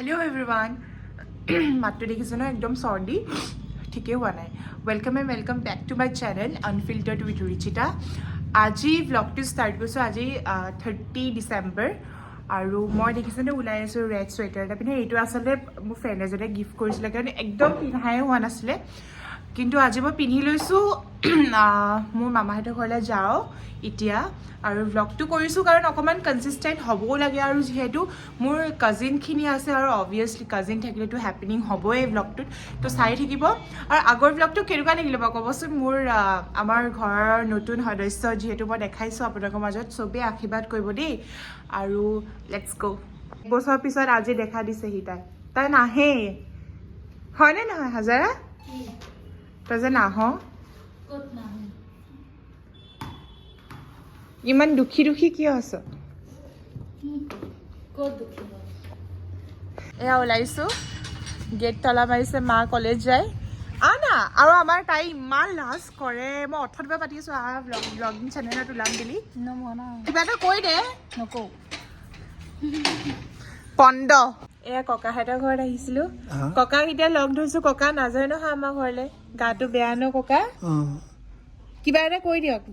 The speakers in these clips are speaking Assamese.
Hello everyone. মাতটো দেখিছে ন একদম চৰ্দি ঠিকেই হোৱা নাই welcome back to my channel unfiltered with Ruchita আজি vlogটো ষ্টাৰ্ট কৰিছোঁ আজি 30 ডিচেম্বৰ আৰু মই দেখিছেনে ওলাই আছোঁ ৰেড চুৱেটাৰ এটা পিন্ধি এইটো আচলতে মোৰ ফ্ৰেণ্ড এজনে গিফ্ট কৰিছিলে কাৰণ একদম পিন্ধাই হোৱা নাছিলে কিন্তু আজি মই পিন্ধি লৈছোঁ মোৰ মামাহঁতৰ ঘৰলৈ যাওঁ এতিয়া আৰু ভ্লগটো কৰিছোঁ কাৰণ অকণমান কনচিষ্টেণ্ট হ'বও লাগে আৰু যিহেতু মোৰ কাজিনখিনি আছে আৰু অবভিয়াছলি কাজিন থাকিলেতো হেপেনিং হ'বই ভ্লগটোত তো চাই থাকিব আৰু আগৰ ভ্লগটো কেনেকুৱা লাগিলে বাৰু ক'বচোন মোৰ আমাৰ ঘৰৰ নতুন সদস্য যিহেতু মই দেখাইছোঁ আপোনালোকৰ মাজত চবেই আশীৰ্বাদ কৰিব দেই আৰু লেটছ গ' বছৰ পিছত আজি দেখা দিছেহি তাই নাহেই হয়নে নহয় হাজাৰা তই যে নাহ ইমান দুখী কিয় আছ এয়া ওলাইছোঁ গেট তলা মাৰিছে মা কলেজ যায় না আৰু আমাৰ তাই ইমান লাজ কৰে মই অথনিপৰা পাতি আছোঁ ব্লগিং চেনেলত ওলাম বুলি কিবা এটা কৈ দে নকওঁ পণ্ড এয়া ককাহঁতৰ ঘৰত আহিছিলোঁ ককাক এতিয়া লগ ধৰিছোঁ ককা নাযায় নহয় আমাৰ ঘৰলৈ গাটো বেয়া ন ককা কিবা এটা কৈ দিয়ক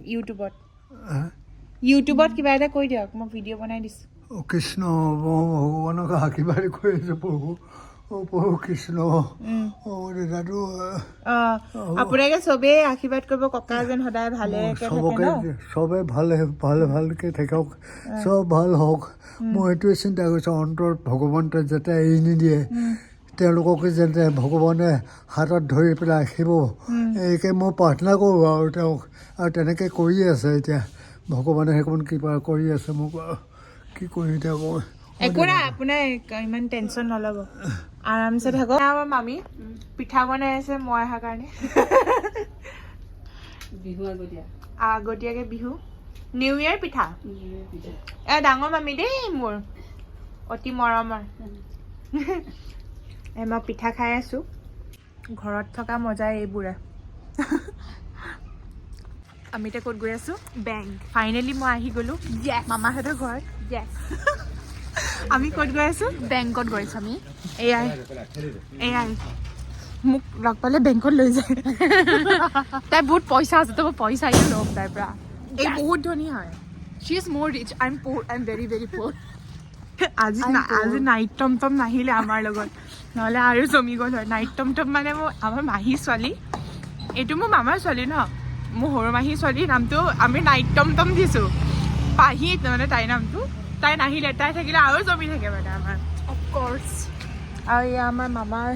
ইউটিউবত কিবা এটা কৈ দিয়ক মই ভিডিঅ' বনাই দিছোঁ কৃষ্ণ ভগৱানক আশীৰ্বাদ কৰি আছো প্ৰভু কৃষ্ণ দাদু আপোনালোকে চবেই আশীৰ্বাদ কৰিব ককা যেন সদায় ভালে চবে ভালকে থাকক চব ভাল হওক মই এইটোৱে চিন্তা কৰিছোঁ অন্তৰত ভগৱন্তই যাতে এৰি নিদিয়ে তেওঁলোককে যাতে ভগৱানে হাতত ধৰি পেলাই ৰাখিব এইকে মই প্ৰাৰ্থনা কৰোঁ আৰু তেওঁক আৰু তেনেকৈ কৰি আছে এতিয়া ভগৱানে সেইকণ কিবা কৰি আছে মোক কি কৰি এতিয়া মই একো নাই আপোনাৰ ইমান টেনশ্যন নল'ব আৰামছে থাকক আমাৰ মামী পিঠা বনাই আছে মই অহাৰ কাৰণে বিহু আগতীয়াকৈ বিহু নিউ ইয়েৰ পিঠা ডাঙৰ মামী দেই মোৰ অতি মৰমৰ মই পিঠা খাই আছোঁ ঘৰত থকা মজাই এইবোৰে আমি এতিয়া ক'ত গৈ আছোঁ বেংক ফাইনেলি মই আহি গ'লোঁ মামাহঁতৰ ঘৰত আমি ক'ত গৈ আছোঁ বেংকত গৈছোঁ আমি এয়াই মোক লগ পালে বেংকত লৈ যায় তাই বহুত পইচা আছে তো মই পইচা ল'ম তাইৰ পৰা এই বহুত ধনী হয় she is more rich I am very very poor আজি নাইট টমটম নাহিলে আমাৰ লগত নহ'লে আৰু জমি গ'ল হয় নাইট টমটম মানে আমাৰ মাহী ছোৱালী এইটো মোৰ মামাৰ ছোৱালী ন মোৰ সৰু মাহী ছোৱালীৰ নামটো আমি নাইট টমটম দিছোঁ পাহি মানে তাইৰ নামটো তাই নাহিলে তাই থাকিলে আৰু জমি থাকে মানে আমাৰ অফক'ৰ্চ আৰু এয়া আমাৰ মামাৰ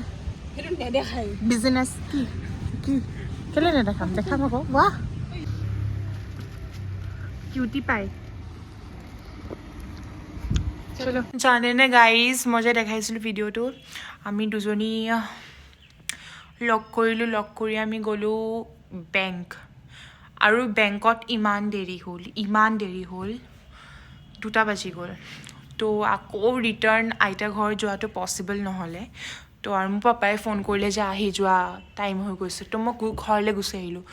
সেইটো নেদেখাই বিজনেছ কি কেলৈ নেদেখাম দেখাম আকৌ ৱাহ কিউটি পাই জানেনে গাইজ মই যে দেখাইছিলোঁ ভিডিঅ'টো আমি দুজনী লগ কৰি আমি গ'লোঁ বেংক আৰু বেংকত ইমান দেৰি হ'ল 2টা বাজি গ'ল তো আকৌ ৰিটাৰ্ণ আইতা ঘৰ যোৱাটো পচিবল নহ'লে তো আৰু মোৰ পাপাই ফোন কৰিলে যে আহি যোৱা টাইম হৈ গৈছে তো মই ঘৰলৈ গুচি আহিলোঁ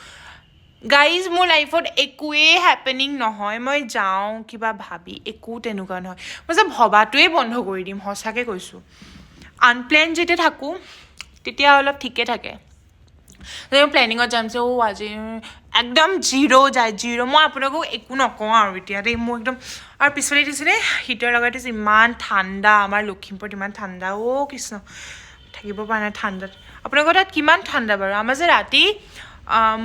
গাইজ মোৰ লাইফত একোৱেই হেপেনিং নহয় মই যাওঁ কিবা ভাবি একো তেনেকুৱা নহয় মই যে ভবাটোৱেই বন্ধ কৰি দিম সঁচাকৈ কৈছোঁ আনপ্লেন যেতিয়া থাকোঁ তেতিয়া অলপ ঠিকে থাকে মই প্লেনিঙত যাম যে আজি একদম জিৰ' মই আপোনালোকক একো নকওঁ আৰু এতিয়া দেই মোৰ একদম আৰু পিছফালে দিছিলে হিটাৰ লগাই দিছে ইমান ঠাণ্ডা আমাৰ লখিমপুৰত ইমান ঠাণ্ডা কৃষ্ণ থাকিব পৰা নাই ঠাণ্ডাত আপোনালোকৰ তাত কিমান ঠাণ্ডা বাৰু আমাৰ যে ৰাতি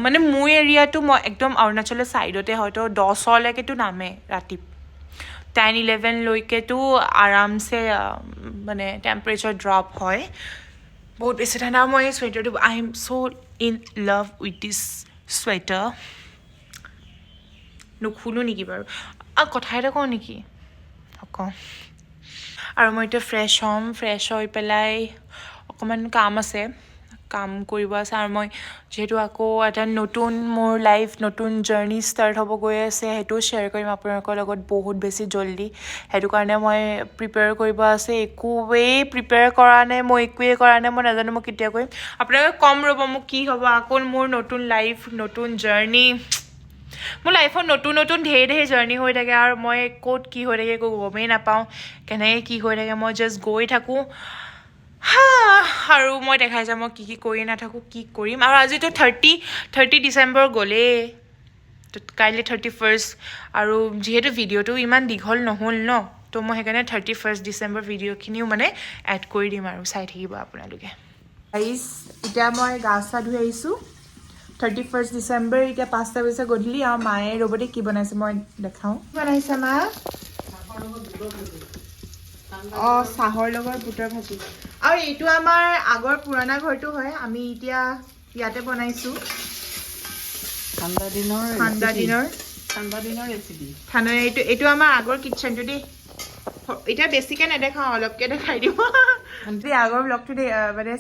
মানে মোৰ এৰিয়াটো মই একদম অৰুণাচলৰ ছাইডতে হয়তো 10লৈকেতো নামে ৰাতি 10-11লৈকেতো আৰামছে মানে টেম্পাৰেচাৰ ড্ৰপ হয় বহুত বেছি ঠাণ্ডা মই এই চুৱেটাৰটো I am so' in love with this sweater নুখুলোঁ নেকি বাৰু কথা এটা কওঁ নেকি কওঁ আৰু মই এতিয়া ফ্ৰেছ হৈ পেলাই অকণমান কাম কৰিব আছে আৰু মই যিহেতু আকৌ এটা নতুন মোৰ লাইফ নতুন জাৰ্ণি ষ্টাৰ্ট হ'ব গৈ আছে সেইটোও শ্বেয়াৰ কৰিম আপোনালোকৰ লগত বহুত বেছি জল্দি সেইটো কাৰণে মই প্ৰিপেয়াৰ কৰিব আছে একোৱেই প্ৰিপেয়াৰ কৰা নাই মই নাজানো মই কেতিয়া কৰিম আপোনালোকে কম ৰ'ব মোক কি হ'ব আকৌ মোৰ নতুন লাইফ নতুন জাৰ্ণি মোৰ লাইফত নতুন নতুন ঢেৰ জাৰ্ণি হৈ থাকে আৰু মই ক'ত কি হৈ থাকে একো গমেই নাপাওঁ কেনেকৈ কি হৈ থাকে মই জাষ্ট গৈ থাকোঁ আৰু মই দেখাই যাম মই কি কৰি নাথাকোঁ কি কৰিম আৰু আজিতো 30 ডিচেম্বৰ গ'লেই কাইলৈ 31st আৰু যিহেতু ভিডিঅ'টো ইমান দীঘল নহ'ল ন তো মই সেইকাৰণে 31 ডিচেম্বৰ ভিডিঅ'খিনিও মানে এড কৰি দিম আৰু চাই থাকিব আপোনালোকে এতিয়া মই গা চা ধুই আহিছোঁ 31 ডিচেম্বৰ এতিয়া 5টা বজা গধূলি আৰু মায়ে ৰ'বতে কি বনাইছে মই দেখাওঁ বনাইছে মা অঁ চাহৰ লগত বুটৰ ভাজি আৰু এইটো আমাৰ আগৰ পুৰণা ঘৰটো হয় আমি এতিয়া ইয়াতে বনাইছোঁ এইটো আমাৰ আগৰ কিটচেনটো দেই এতিয়া বেছিকৈ নেদেখাওঁ অলপকৈ দেখাই দিওঁ আগৰ ব্লগটো দেই মানে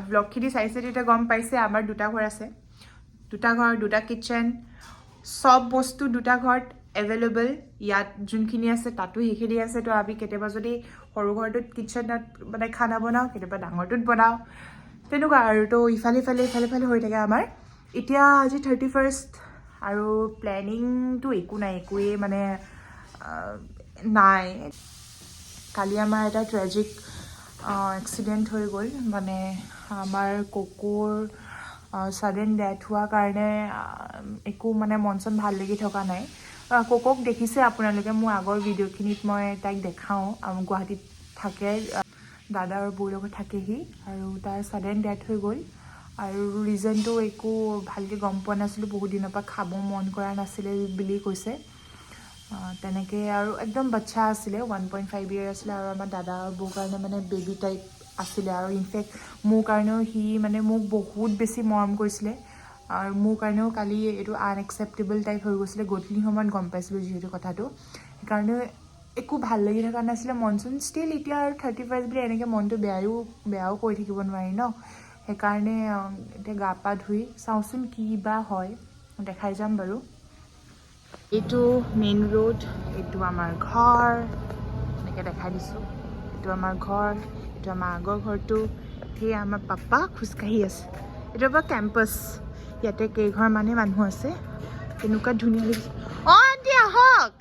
ব্লগখিনি চাইছে তেতিয়া গম পাইছে আমাৰ দুটা ঘৰ আছে দুটা ঘৰ দুটা কিটচেন চব বস্তু দুটা ঘৰত এভেইলেবল ইয়াত যোনখিনি আছে তাতো সেইখিনি আছে তো আমি কেতিয়াবা যদি সৰু ঘৰটোত কিটচেনত মানে খানা বনাওঁ কেতিয়াবা ডাঙৰটোত বনাওঁ তেনেকুৱা আৰু তো ইফালে হৈ থাকে আমাৰ এতিয়া আজি 31st আৰু প্লেনিংটো একো নাই একোৱেই মানে নাই কালি আমাৰ এটা ট্ৰেজিক এক্সিডেণ্ট হৈ গ'ল মানে আমাৰ কুকুৰ ছাডেন ডেথ হোৱাৰ কাৰণে একো মানে মন চন ভাল লাগি থকা নাই কোকক দেখিছে আপোনালোকে মোৰ আগৰ ভিডিঅ'খিনিত মই তাইক দেখাওঁ গুৱাহাটীত থাকে দাদা আৰু বৌৰ লগত থাকেহি আৰু তাৰ ছাডেন ডেথ হৈ গ'ল আৰু ৰিজনটো একো ভালকৈ গম পোৱা নাছিলোঁ বহুত দিনৰ পৰা খাব মন কৰা নাছিলে বুলি কৈছে তেনেকৈ আৰু একদম বাচ্ছা আছিলে 1.5 year আছিলে আৰু আমাৰ দাদা আৰু বৌৰ কাৰণে মানে বেবী টাইপ আছিলে আৰু ইনফেক্ট মোৰ কাৰণেও সি মানে মোক বহুত বেছি মৰম কৰিছিলে আৰু মোৰ কাৰণেও কালি এইটো আনএক্সেপ্টেবল টাইপ হৈ গৈছিলে গধূলি সময়ত গম পাইছিলোঁ যিহেতু কথাটো সেইকাৰণে একো ভাল লাগি থকা নাছিলে মন চোন ষ্টিল এতিয়া আৰু 31 বুলি এনেকৈ মনটো বেয়াও কৰি থাকিব নোৱাৰি ন সেইকাৰণে এতিয়া গা পা ধুই চাওঁচোন কি বা হয় দেখাই যাম বাৰু এইটো মেইন ৰোড এইটো আমাৰ ঘৰ এনেকৈ দেখাই দিছোঁ এইটো আমাৰ ঘৰ এইটো আমাৰ আগৰ ঘৰটো সেয়া আমাৰ পাপা খোজকাঢ়ি আছে এইটো আমাৰ কেম্পাছ ইয়াতে কেইঘৰ মানে মানুহ আছে তেনেকুৱা ধুনীয়া লাগিছে অঁ আণ্টি আহক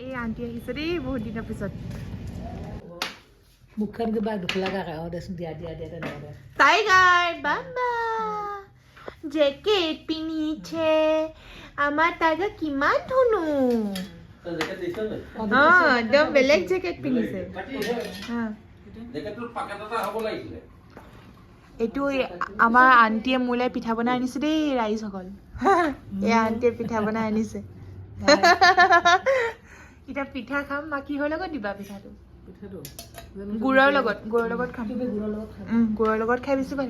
এই আণ্টি আহিছে দেই বহুত দিনৰ পিছত মুখখন কিবা দুখ লগা দেচোন দিয়া টাইগাৰ বাবা জেকেট পিন্ধিছে আমাৰ টাইগাৰ কিমান ধুনু একদম বেলেগ জেকেট পিন্ধিছে এইটো আমাৰ আণ্টিয়ে মোলৈ পিঠা বনাই আনিছে দেই ৰাইজসকল এই আণ্টিয়ে পিঠা বনাই আনিছে এতিয়া পিঠা খাম মা কিহৰ লগত দিবা পিঠাটো গুড়ৰ লগত খাম গুড়ৰ লগত খাই বেছি ভাল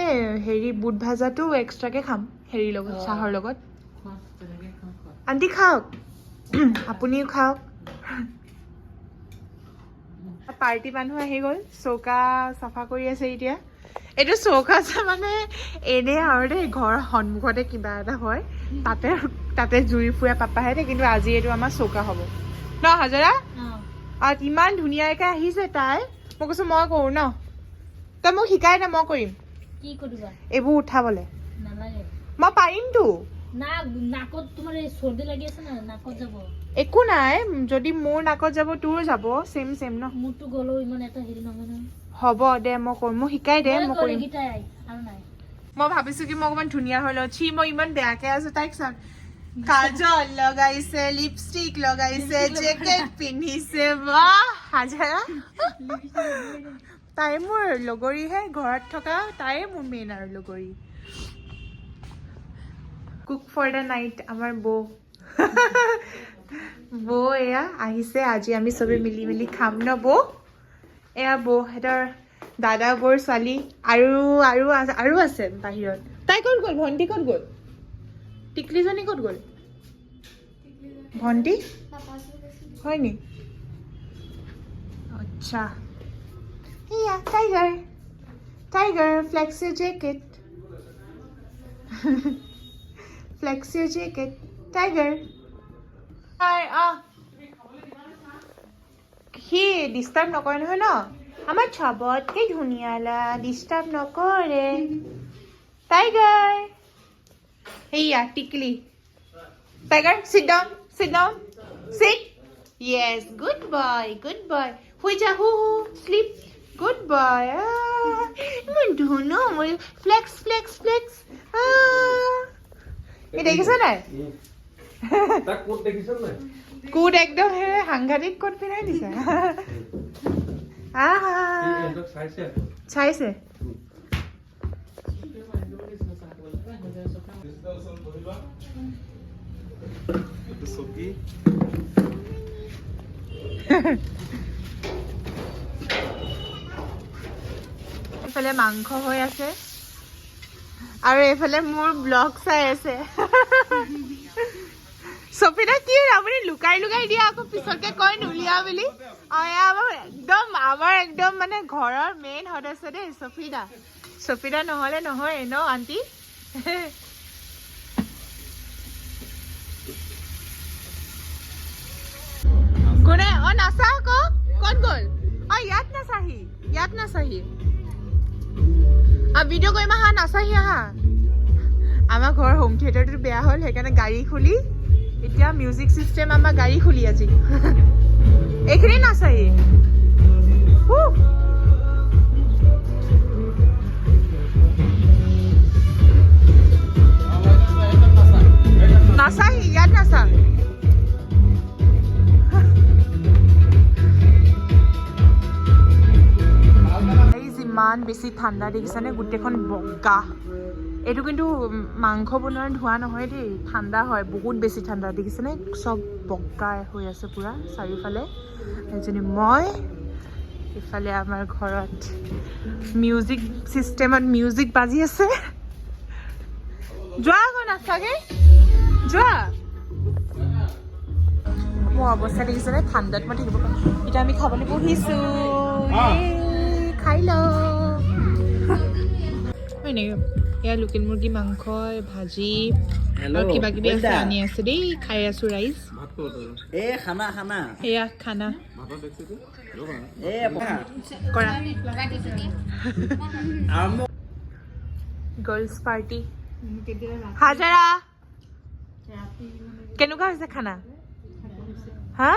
এই হেৰি বুট ভাজাটো এক্সট্ৰাকৈ খাম হেৰিৰ লগত চাহৰ লগত আণ্টি খাওক আপুনিও খাওক পাৰ্টি মানুহ আহি গ'ল চৌকা চাফা কৰি আছে এতিয়া এইটো চৌকা মানে এনেই আৰু দেই ঘৰৰ সন্মুখতে কিবা এটা হয় তাতে জুই ফুৰা পাপাহেঁতে কিন্তু আজি এইটো আমাৰ চৌকা হ'ব ন হাজৰা আৰু ইমান ধুনীয়াকৈ আহিছে তাই মই কৈছোঁ মই কৰোঁ ন তই মোক শিকাই দে মই কৰিম কি কৰিবা এইবোৰ উঠাবলৈ নালাগে মই পাৰিমতো নাকত তোমাৰ চৰ্দি লাগি আছে না নাকত যাব একো নাই যদি মোৰ নাকত যাব তোৰ যাব চেম ন মোৰতো গ'লেও ইমান এটা হেৰি নহয় নহয় হ'ব দে মই কৰিম মোক শিকাই দে মই কৰিম আৰু নাই মই ভাবিছোঁ কি মই অকণমান ধুনীয়া হৈ লওঁ মই ইমান বেয়াকৈ আছোঁ তাইক চাম কাজল লগাইছে লিপষ্টিক লগাইছে জেকেট পিন্ধিছে বাহ হাজাৰা তাই মোৰ লগৰীহে ঘৰত থকা তাই মোৰ মেইন আৰু লগৰী কুক ফৰ দ্য নাইট আমাৰ বৌ এয়া আহিছে আজি আমি চবে মিলি খাম ন বৌ এয়া বৌ সিহঁতৰ দাদা বৌৰ ছোৱালী আৰু আছে বাহিৰত তাই ক'ত গ'ল ভণ্টি ক'ত গ'ল টিকলিজনী ক'ত গ'ল ভণ্টি হয় নি আচ্ছা এয়া টাইগাৰ ফ্লেক্স ইউৰ জেকেট টাইগাৰ সি ডিষ্টাৰ্ব নকৰে নহয় ন আমাৰ চবতকৈ ধুনীয়া ডিষ্টাৰ্ব নকৰে Tiger. Hey, yeah, tickly. Tiger, sit down. Sit down. Sit. Yes, good boy. Good boy. Huija, sleep. Good boy. Flex, flex, flex. এই দেখিছ নাই তাক কোট দেখিছ নাই কোট একদম সাংঘাতিক কোট পিন্ধাই দিছে এন্দক চাইছে চাইছে সকি এইফালে মাংস হৈ আছে আৰু এইফালে মোৰ ব্লগ চাই আছে সফিনা কি আপুনি লুকাই লুকাই দিয়া আকৌ পিছতকে কয় নুলিয়া বুলি আমাৰ একদম মানে ঘৰৰ মেইন সদস্য দেই সফিনা নহ'লে নহয় ন আণ্টি কোনে নাচা আকৌ ক'ত গ'ল ইয়াত নাচাহি ভিডিঅ' কৰিম আহা নাচাহি আহা আমাৰ ঘৰৰ হোম থিয়েটাৰটো বেয়া হ'ল সেইকাৰণে গাড়ী খুলি এতিয়া মিউজিক চিষ্টেম আমাৰ গাড়ী খুলি আজি এইখিনি নাচাহি নাচাহি ইয়াত নাচা ইমান বেছি ঠাণ্ডা দেখিছানে গোটেইখন বগা এইটো কিন্তু মাংস বনোৱাৰ ধোৱা নহয় দেই ঠাণ্ডা হয় বহুত বেছি ঠাণ্ডা দেখিছেনে চব বগা হৈ আছে পুৰা চাৰিওফালে এজনী মই ইফালে আমাৰ ঘৰত মিউজিক চিষ্টেমত মিউজিক বাজি আছে যোৱা আকৌ নাচাগে যোৱা মোৰ অৱস্থা দেখিছেনে ঠাণ্ডাত মই থাকিব পাৰোঁ এতিয়া আমি খাবলৈ বহিছোঁ খাই লওঁ হয় নেকি এয়া লোকেল মুৰ্গী মাংস ভাজি আৰু কিবা কিবি আছে আনি আছে দেই খাই আছো ৰাইচ এয়া খানা কৰা গাৰ্লছ পাৰ্টি হাজাৰা কেনেকুৱা হৈছে খানা হা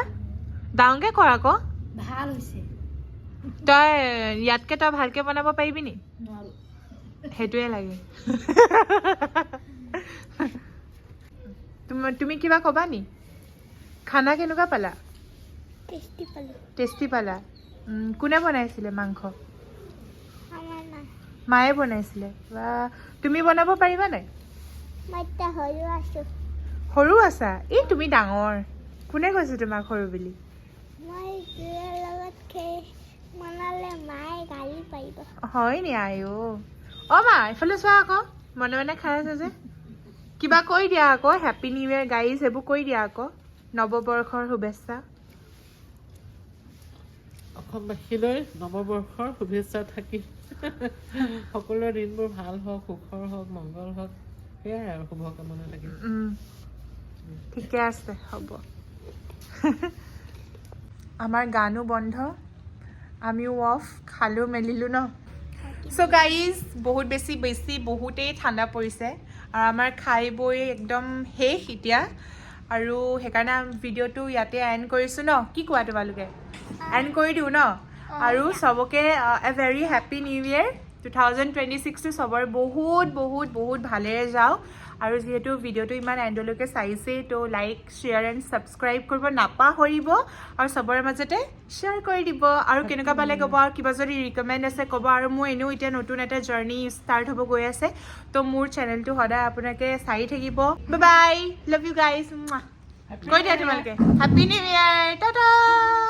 ডাঙৰকে কৰ আকৌ ভাল হৈছে তই ইয়াতকে তই ভালকে বনাব পাৰিবি নি সেইটোৱে লাগে তুমি কিবা ক'বা নি খানা কেনেকুৱা পালা টেষ্টি পালা কোনে বনাইছিলে মাংস মায়ে বনাইছিলে বা তুমি বনাব পাৰিবা নাই সৰু আছা এই তুমি ডাঙৰ কোনে কৈছে তোমাক সৰু বুলি হয় নি আইও মা এইফালে চোৱা আকৌ মনে মনে খাই আছে যে কিবা কৈ দিয়া আকৌ হেপী নিউ ইয়েৰ গাইজ সেইবোৰ কৈ দিয়া আকৌ নৱবৰ্ষৰ শুভেচ্ছা অসমবাসীলৈ নৱবৰ্ষৰ শুভেচ্ছা থাকিল সকলোৰে দিনবোৰ ভাল হওক সুখৰ হওক মংগল হওক সেয়াই আৰু শুভকামনা লাগিল ঠিকে আছে হ'ব আমাৰ গানো বন্ধ আমিও অফ খালোঁ মেলিলোঁ ন চ' গাইজ বহুতেই ঠাণ্ডা পৰিছে আৰু আমাৰ খাই বৈ একদম শেষ এতিয়া আৰু সেইকাৰণে ভিডিঅ'টো ইয়াতে এণ্ড কৰিছোঁ ন কি কোৱা তোমালোকে এণ্ড কৰি দিওঁ ন আৰু চবকে এ ভেৰি হেপী নিউ ইয়েৰ 2026টো চবৰে বহুত বহুত বহুত ভালেৰে যাওক আৰু যিহেতু ভিডিঅ'টো ইমান এণ্ডলৈকে চাইছেই তো লাইক শ্বেয়াৰ এণ্ড ছাবস্ক্ৰাইব কৰিব নাপাহৰিব আৰু চবৰে মাজতে শ্বেয়াৰ কৰি দিব আৰু কেনেকুৱা পালে ক'ব আৰু কিবা যদি ৰিকমেণ্ড আছে ক'ব আৰু মোৰ এনেও এতিয়া নতুন এটা জাৰ্ণি ষ্টাৰ্ট হ'ব গৈ আছে তো মোৰ চেনেলটো সদায় আপোনালোকে চাই থাকিব bye bye love you guys কৈ দিয়া তোমালোকে হেপী নিউ ইয়েৰ টাটা